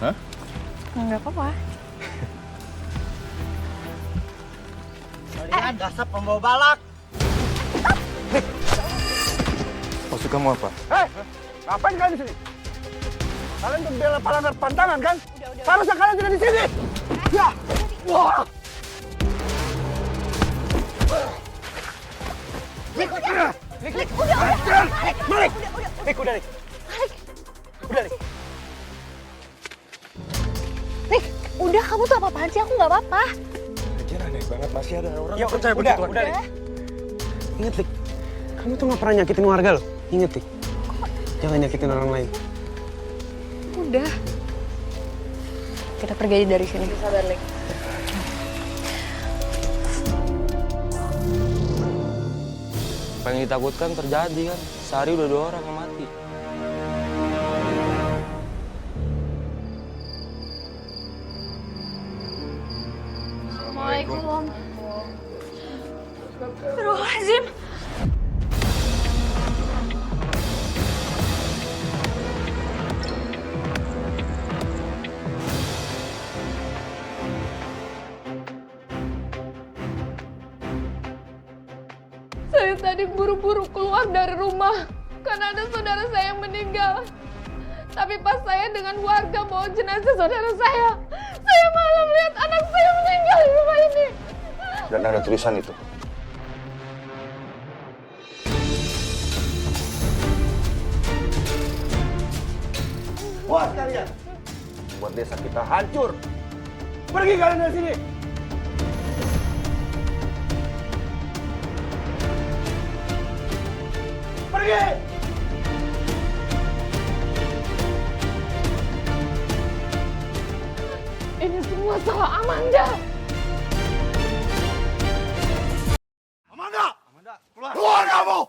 Hah? Enggak apa-apa. Kalian dasar pembawa balak. Maksud kamu apa? Hei, ngapain kalian di sini? Kalian membela pelanggar pantangan kan? Seharusnya kalian tidak di sini. Ya, wah. Lik, udah. Lik, udah. Malik. Lik, udah, Lik. Udah, Lik. Lik, udah kamu tuh apa-apaan sih? Aku nggak apa-apa. Anjir aneh banget, masih ada orang Ya, percaya udah, begituan. udah, Lik. Ingat, Lik. Kamu tuh nggak pernah nyakitin warga loh. Ingat, Lik. Jangan nyakitin orang lain. Udah. Kita pergi dari sini. Sabar, Lik. Apa yang ditakutkan terjadi kan? Sehari udah 2 orang yang mati. Assalamualaikum. Astagfirullahaladzim. Saya tadi buru-buru keluar dari rumah karena ada saudara saya yang meninggal. Tapi pas saya dengan warga bawa jenazah saudara saya malah melihat anak saya meninggal di rumah ini. Dan ada tulisan itu. Puas kalian. Buat desa kita hancur. Pergi kalian dari sini. Pergi. Ini semua salah Amanda. Amanda, keluar kamu.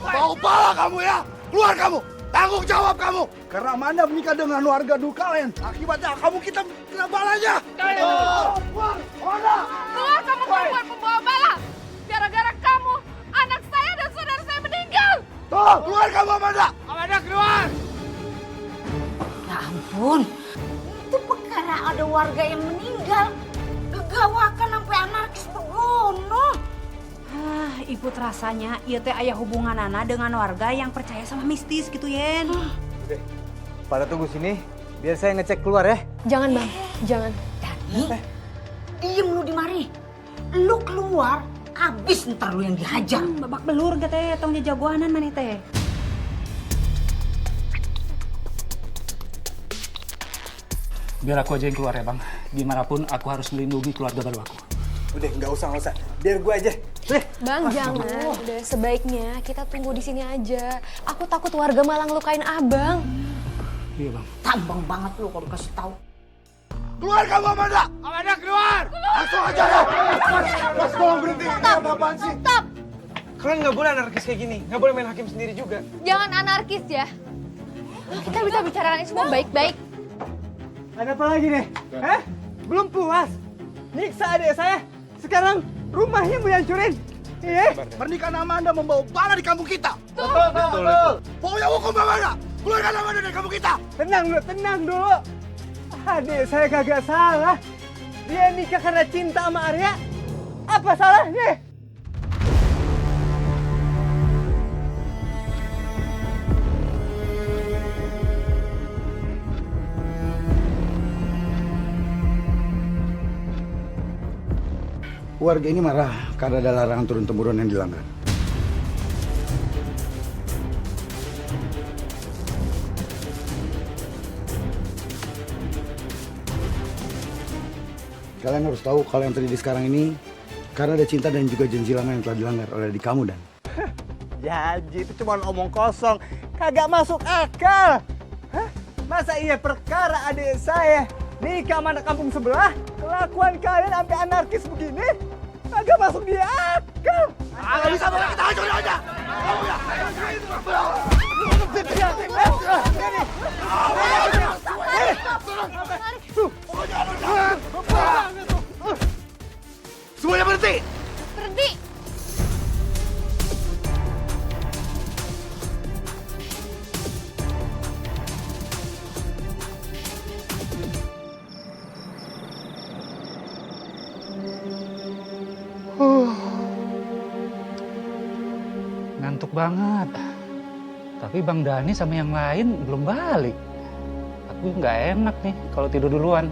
Bau pala kamu ya. Keluar kamu. Tanggung jawab kamu. Karena Amanda menikah dengan warga Dukalen. Akibatnya kamu kita kena balanya. Keluar, Amanda. Keluar kamu perempuan pembawa bala. Gara-gara kamu, anak saya dan saudara saya meninggal. Tuh, keluar kamu Amanda. Amanda, keluar. Ya ampun, itu perkara ada warga yang meninggal. Gegawakan sampai anarkis begono. Ibu rasanya ieu teh aya hubungan dengan warga yang percaya sama mistis gitu, Yen. Oke, pada tunggu sini, biar saya ngecek keluar ya. Jangan bang, jangan. Dani, diem lu di mari. Lu keluar, abis ntar lu yang dihajar. Babak belur gak teh, tong jagoanan maneh teh. Biar aku aja yang keluar ya bang. Gimanapun aku harus melindungi keluarga baru aku. Udah, nggak usah. Biar gue aja. Bang, jangan. Udah sebaiknya kita tunggu di sini aja. Aku takut warga malah ngelukain abang. Iya bang. Tambang banget lu kalau dikasih tahu. Keluar kamu Amanda. Amanda, keluar. Langsung aja ya. Mas, tolong berhenti. Ini apa-apaan sih? Stop! Kalian nggak boleh anarkis kayak gini. Nggak boleh main hakim sendiri juga. Jangan anarkis ya. Kita bisa bicarakan ini semua baik-baik. Ada apa lagi nih? Belum puas? Nyiksa adik saya. Sekarang rumahnya mau hancurin. Iya? Pernikahan Amanda membawa bala di kampung kita. Betul. Pokoknya hukum Amanda. Keluarkan Amanda dari kampung kita. Tenang dulu. Adik saya kagak salah. Dia nikah karena cinta sama Arya. Apa salahnya? Warga ini marah karena ada larangan turun-temurun yang dilanggar. Kalian harus tahu kalau yang terjadi sekarang ini karena ada cinta dan juga janji lama yang telah dilanggar oleh adik kamu, Dan. Janji itu cuma omong kosong, kagak masuk akal. Hah? Masa iya perkara adik saya nikah sama anak kampung sebelah, kelakuan kalian sampai anarkis begini, kagak masuk di akal. Nggak bisa boleh kita hancurin aja. Kamu ya. Semuanya berhenti. Berhenti. banget. Tapi Bang Dani sama yang lain belum balik. Aku nggak enak nih kalau tidur duluan.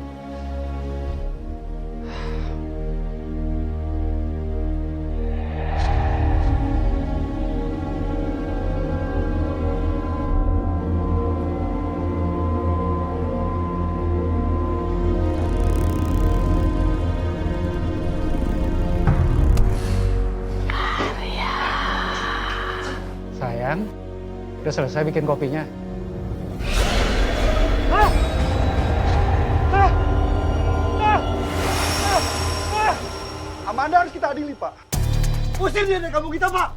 Sayang, udah selesai bikin kopinya. Amanda harus kita adili, Pak. Usir dia dari kampung kita, Pak.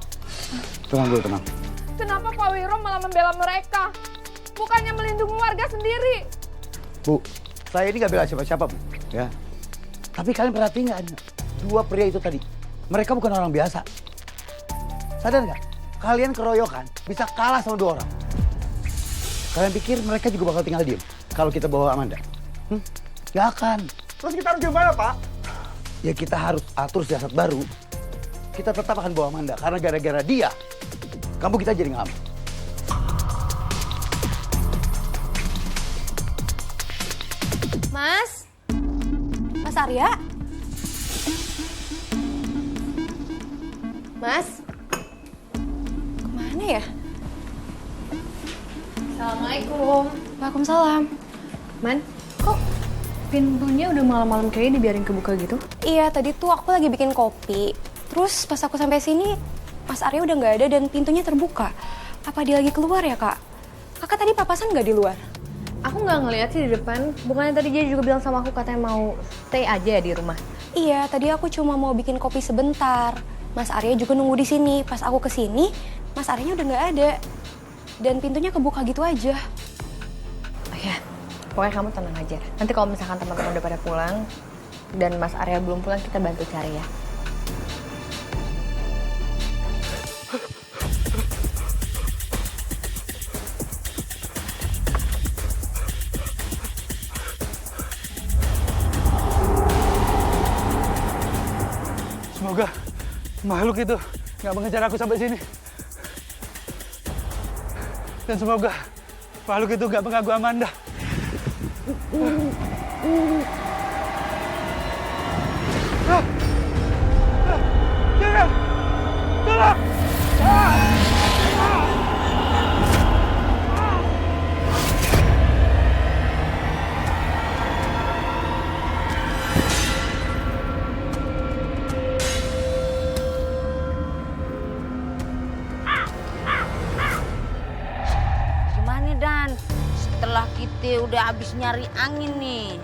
Tenang dulu, tenang. Kenapa Pak Wiro malah membela mereka? Bukannya melindungi warga sendiri. Bu, saya ini nggak bela siapa-siapa, Bu. Ya. Tapi kalian perhatiin nggak? Dua pria itu tadi, mereka bukan orang biasa. Sadar nggak? Kalian keroyokan bisa kalah sama dua orang. Kalian pikir mereka juga bakal tinggal diem kalau kita bawa Amanda? Gak akan. Terus kita harus gimana, Pak? Ya kita harus atur siasat baru. Kita tetap akan bawa Amanda karena gara-gara dia, kamu kita jadi nggak aman. Mas? Mas Arya? Mas? Kemana ya? Assalamualaikum. Waalaikumsalam. Man, kok pintunya udah malam-malam kayak dibiarin kebuka gitu? Iya, tadi tuh aku lagi bikin kopi. Terus pas aku sampai sini, Mas Arya udah nggak ada dan pintunya terbuka. Apa dia lagi keluar ya, Kak? Kakak tadi papasan nggak di luar? Aku nggak ngeliat sih di depan. Bukannya tadi dia juga bilang sama aku katanya mau stay aja di rumah. Iya, tadi aku cuma mau bikin kopi sebentar. Mas Arya juga nunggu di sini. Pas aku kesini, Mas Aryanya udah nggak ada. Dan pintunya kebuka gitu aja. Oh ya, pokoknya kamu tenang aja. Nanti kalau misalkan teman-teman udah pada pulang dan Mas Arya belum pulang, kita bantu cari ya. Semoga makhluk itu nggak mengejar aku sampai sini. Dan semoga makhluk itu nggak mengganggu Amanda. Jangan! Tolong! Gimana Dan? Setelah kita udah habis nyari angin nih,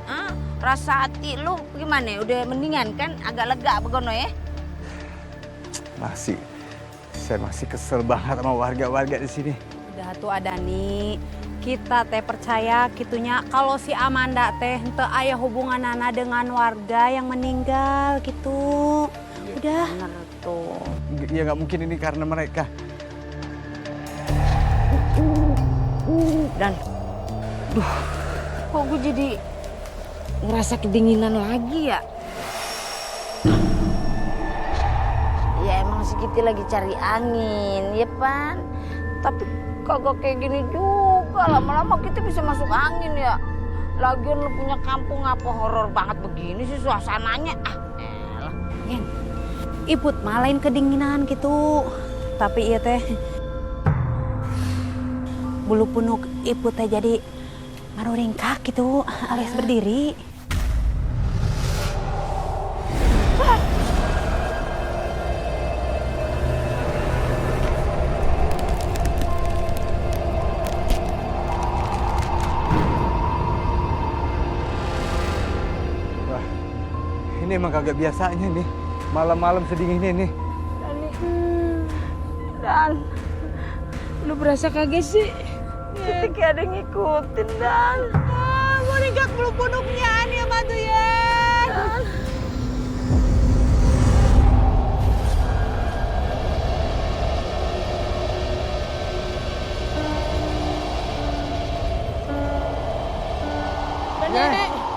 rasa hati lu gimana? Udah mendingan kan? Agak lega begono ya? Saya masih kesel banget sama warga-warga di sini. Udah tuh Adani, kita teh percaya gitunya kalau si Amanda teh henteu aya hubunganana dengan warga yang meninggal gitu. Udah. Bener tuh. Ya nggak mungkin ini karena mereka. Dan, kok gue jadi ngerasa kedinginan lagi ya? Ya emang sih kita lagi cari angin, ya Pan? Tapi kagak kayak gini juga, lama-lama kita bisa masuk angin ya. Lagian lu punya kampung apa horor banget begini sih suasananya? Elah. Yen, Iput mah lain kedinginan gitu. Tapi iya teh bulu punuk Iput teh jadi maruringkak gitu alias berdiri. Wah, ini emang kagak biasanya nih. Malam-malam sedingin ini. Dan, lu berasa kaget sih? Kita kayak ada yang ngikutin, Dan. Mau ringgak bulu punuknya nih sama tuh ya.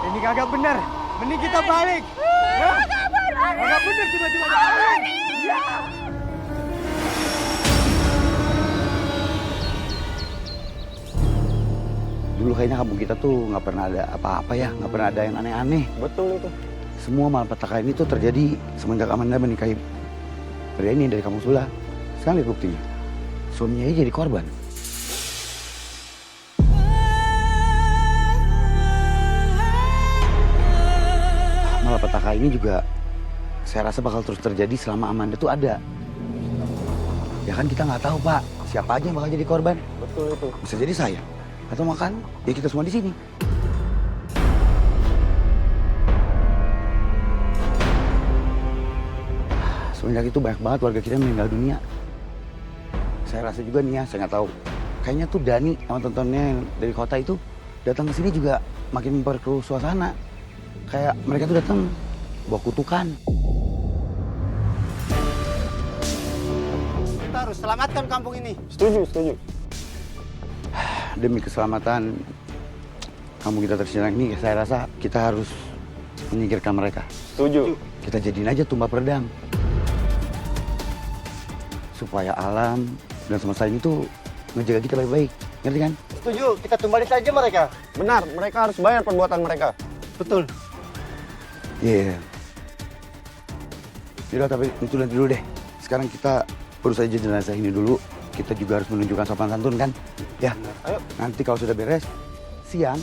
Ini kagak benar. Mending kita balik. Kagak benar tiba-tiba balik. Dulu kayaknya kampung kita tuh nggak pernah ada apa-apa ya, nggak pernah ada yang aneh-aneh. Betul itu. Semua malapetaka ini tuh terjadi semenjak Amanda menikahi pria ini dari kampung sebelah. Sekarang lihat buktinya. Suaminya aja jadi korban. Malapetaka ini juga saya rasa bakal terus terjadi selama Amanda tuh ada. Ya kan kita nggak tahu Pak, siapa aja yang bakal jadi korban. Betul itu. Bisa jadi saya. Atau makan, ya kita semua di sini. Semenjak itu banyak banget warga kita meninggal dunia. Saya rasa juga nih ya, saya nggak tahu. Kayaknya tuh Dani sama tontonnya yang dari kota itu datang ke sini juga makin memperkeruh suasana. Kayak mereka tuh datang bawa kutukan. Kita harus selamatkan kampung ini. Setuju, setuju. Demi keselamatan kampung kita tercinta ini, saya rasa kita harus menyingkirkan mereka. Setuju. Kita jadiin aja tumbal peredam. Supaya alam dan semesta ini tuh ngejaga kita baik-baik. Ngerti kan? Setuju, kita tumbalin saja mereka. Benar, mereka harus bayar perbuatan mereka. Betul. Iya. Yaudah, tapi itu nanti dulu deh. Sekarang kita urus aja jenazah ini dulu. Kita juga harus menunjukkan sopan santun kan? Ya. Ayo. Nanti kalau sudah beres, siang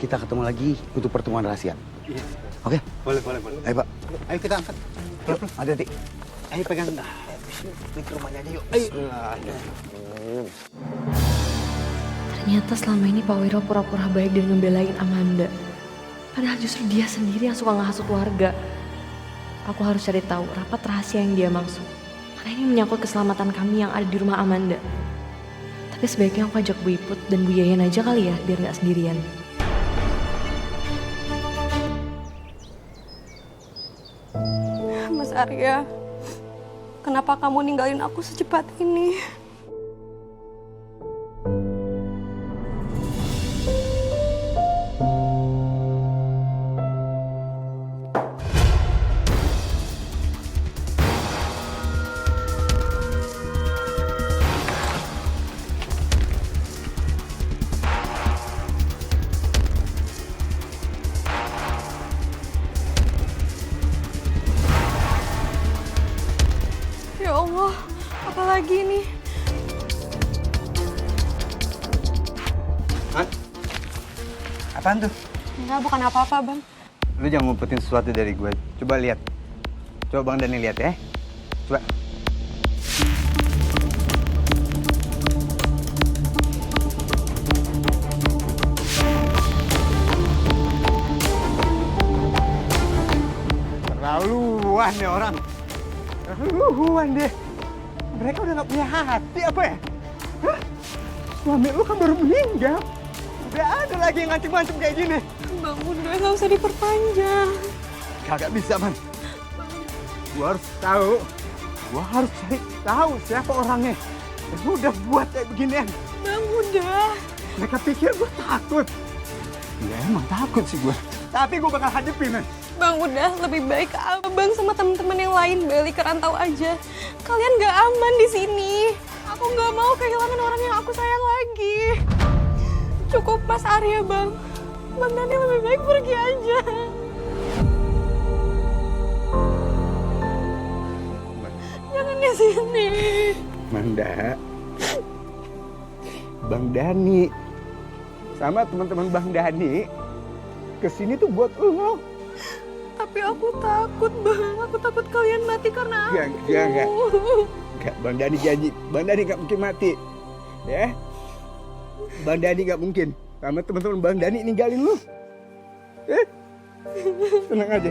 kita ketemu lagi untuk pertemuan rahasia. Iya. Oke? Boleh. Ayo Pak. Ayo kita angkat. Hati-hati. Ayo pegang. Ini ke rumahnya aja yuk. Ayo. Ternyata selama ini Pak Wiro pura-pura baik dan ngebelain Amanda. Padahal justru dia sendiri yang suka ngehasut warga. Aku harus cari tahu rapat rahasia yang dia maksud. Karena ini menyangkut keselamatan kami yang ada di rumah Amanda. Tapi sebaiknya aku ajak Bu Iput dan Bu Yayan aja kali ya, biar nggak sendirian. Mas Arya, kenapa kamu ninggalin aku secepat ini? Ya Allah, apa lagi nih? Hah? Apaan tuh? Enggak, bukan apa-apa, Bang. Lu jangan ngumpetin sesuatu dari gue. Coba lihat. Coba Bang Dani lihat ya. Coba. Terlaluan nih orang. Terlaluan deh. Mereka udah gak punya hati apa ya? Hah? Suami lu kan baru meninggal. Udah ada lagi yang ngancem-ngancem kayak gini. Bang, udah nggak usah diperpanjang. Kagak bisa, Man. Gua harus tahu. Gua harus cari tahu siapa orangnya. Gua udah buat kayak beginian. Bang, udah. Mereka pikir gua takut. Ya emang takut sih gua. Tapi gua bakal hadepin, Man. Bang, udah. Lebih baik Abang sama teman-teman yang lain balik ke rantau aja. Kalian nggak aman di sini. Aku nggak mau kehilangan orang yang aku sayang lagi. Cukup Mas Arya, Bang. Bang Dani lebih baik pergi aja. Jangan di sini. Manda. Bang Dani. Sama teman-teman Bang Dani. Kesini tuh buat lo. Tapi aku takut, Bang. Aku takut kalian mati karena aku. Enggak. Bang Dani janji. Bang Dani gak mungkin mati. Ya. Bang Dani gak mungkin. Sama teman-teman Bang Dani ninggalin lu. Tenang aja.